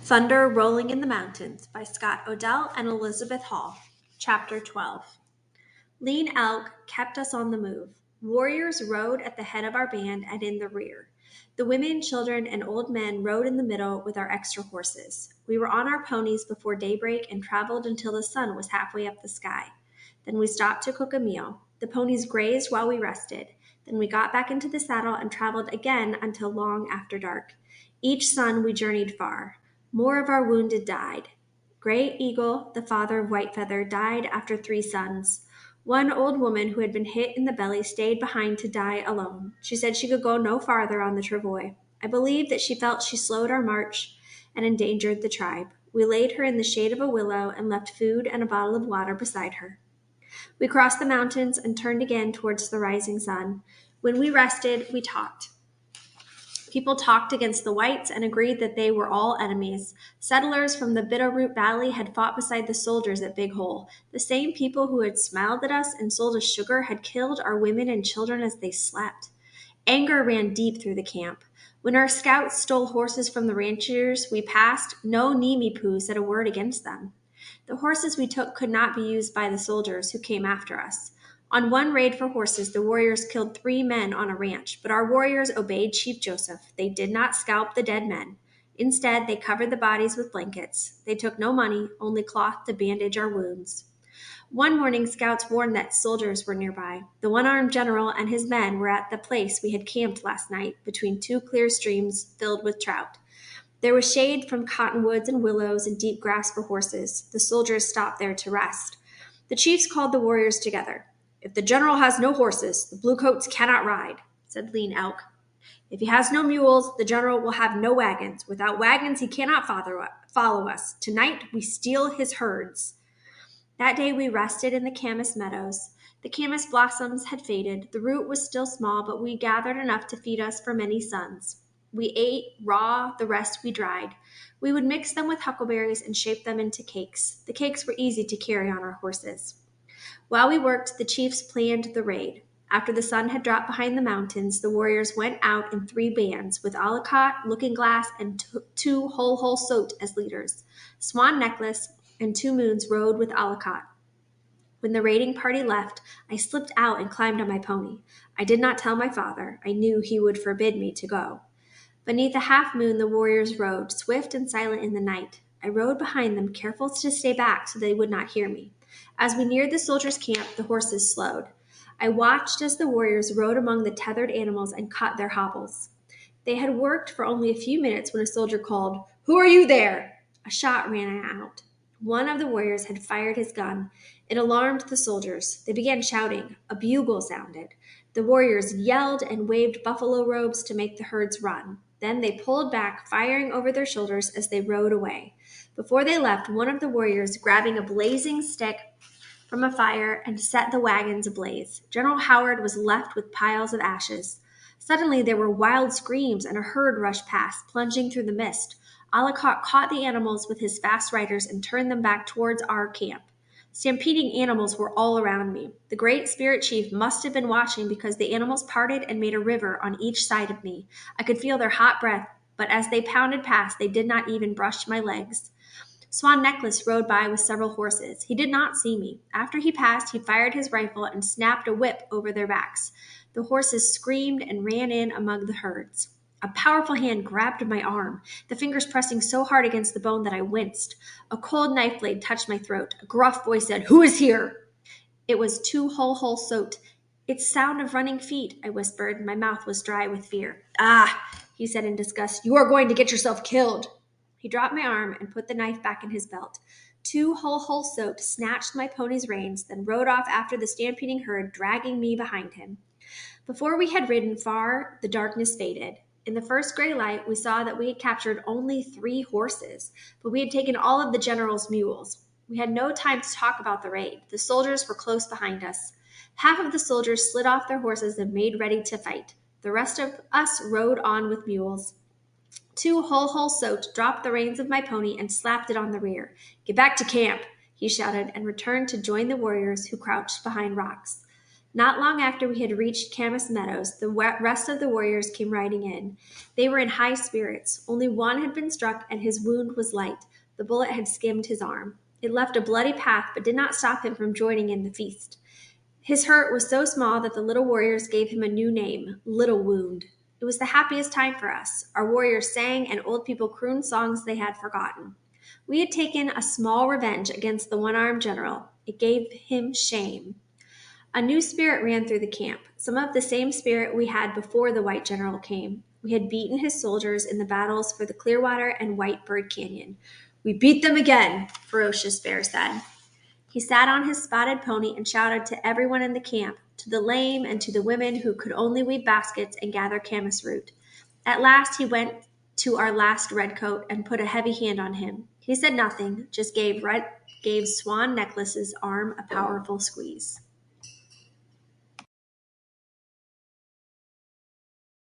Thunder Rolling in the Mountains by Scott Odell and Elizabeth Hall. Chapter 12. Lean Elk kept us on the move. Warriors rode at the head of our band and in the rear. The women, children, and old men rode in the middle with our extra horses. We were on our ponies before daybreak and traveled until the sun was halfway up the sky. Then we stopped to cook a meal. The ponies grazed while we rested. Then we got back into the saddle and traveled again until long after dark. Each sun we journeyed far. More of our wounded died. Gray Eagle, the father of Whitefeather, died after 3 sons. One old woman who had been hit in the belly stayed behind to die alone. She said she could go no farther on the travois. I believe that she felt she slowed our march and endangered the tribe. We laid her in the shade of a willow and left food and a bottle of water beside her. We crossed the mountains and turned again towards the rising sun. When we rested, we talked. People talked against the whites and agreed that they were all enemies. Settlers from the Bitterroot Valley had fought beside the soldiers at Big Hole. The same people who had smiled at us and sold us sugar had killed our women and children as they slept. Anger ran deep through the camp. When our scouts stole horses from the ranchers we passed, no Nimi-Poo said a word against them. The horses we took could not be used by the soldiers who came after us. On one raid for horses, the warriors killed 3 men on a ranch, but our warriors obeyed Chief Joseph. They did not scalp the dead men. Instead, they covered the bodies with blankets. They took no money, only cloth to bandage our wounds. One morning, scouts warned that soldiers were nearby. The one-armed general and his men were at the place we had camped last night, between 2 clear streams filled with trout. There was shade from cottonwoods and willows and deep grass for horses. The soldiers stopped there to rest. The chiefs called the warriors together. "If the general has no horses, the bluecoats cannot ride," said Lean Elk. "If he has no mules, the general will have no wagons. Without wagons, he cannot follow us. Tonight, we steal his herds." That day we rested in the camas meadows. The camas blossoms had faded. The root was still small, but we gathered enough to feed us for many suns. We ate raw, the rest we dried. We would mix them with huckleberries and shape them into cakes. The cakes were easy to carry on our horses. While we worked, the chiefs planned the raid. After the sun had dropped behind the mountains, the warriors went out in 3 bands, with Alicot, Looking Glass, and 2 Hole Soat as leaders. Swan Necklace and 2 Moons rode with Alicot. When the raiding party left, I slipped out and climbed on my pony. I did not tell my father. I knew he would forbid me to go. Beneath a half moon, the warriors rode, swift and silent in the night. I rode behind them, careful to stay back so they would not hear me. As we neared the soldiers' camp, the horses slowed. I watched as the warriors rode among the tethered animals and caught their hobbles. They had worked for only a few minutes when a soldier called, "Who are you there?" A shot rang out. One of the warriors had fired his gun. It alarmed the soldiers. They began shouting. A bugle sounded. The warriors yelled and waved buffalo robes to make the herds run. Then they pulled back, firing over their shoulders as they rode away. Before they left, one of the warriors, grabbing a blazing stick from a fire, and set the wagons ablaze. General Howard was left with piles of ashes. Suddenly there were wild screams, and a herd rushed past, plunging through the mist. Alicot caught the animals with his fast riders and turned them back towards our camp. Stampeding animals were all around me. The great spirit chief must have been watching because the animals parted and made a river on each side of me. I could feel their hot breath, but as they pounded past, they did not even brush my legs. Swan Necklace rode by with several horses. He did not see me. After he passed, he fired his rifle and snapped a whip over their backs. The horses screamed and ran in among the herds. A powerful hand grabbed my arm, the fingers pressing so hard against the bone that I winced. A cold knife blade touched my throat. A gruff voice said, "Who is here?" It was 2 Hole Soat. "It's sound of running feet," I whispered. My mouth was dry with fear. "Ah," he said in disgust, "you are going to get yourself killed." He dropped my arm and put the knife back in his belt. 2 Hole Soat snatched my pony's reins, then rode off after the stampeding herd, dragging me behind him. Before we had ridden far, the darkness faded. In the first gray light, we saw that we had captured only 3 horses, but we had taken all of the general's mules. We had no time to talk about the raid. The soldiers were close behind us. Half of the soldiers slid off their horses and made ready to fight. The rest of us rode on with mules. 2 Hole Soat dropped the reins of my pony and slapped it on the rear. "Get back to camp," he shouted, and returned to join the warriors who crouched behind rocks. Not long after we had reached Camas Meadows, the rest of the warriors came riding in. They were in high spirits. Only one had been struck, and his wound was light. The bullet had skimmed his arm. It left a bloody path, but did not stop him from joining in the feast. His hurt was so small that the little warriors gave him a new name, Little Wound. It was the happiest time for us. Our warriors sang, and old people crooned songs they had forgotten. We had taken a small revenge against the one-armed general. It gave him shame. A new spirit ran through the camp, some of the same spirit we had before the white general came. We had beaten his soldiers in the battles for the Clearwater and White Bird Canyon. "We beat them again," Ferocious Bear said. He sat on his spotted pony and shouted to everyone in the camp, to the lame and to the women who could only weave baskets and gather camas root. At last he went to our last redcoat and put a heavy hand on him. He said nothing, just gave Swan Necklace's arm a powerful squeeze.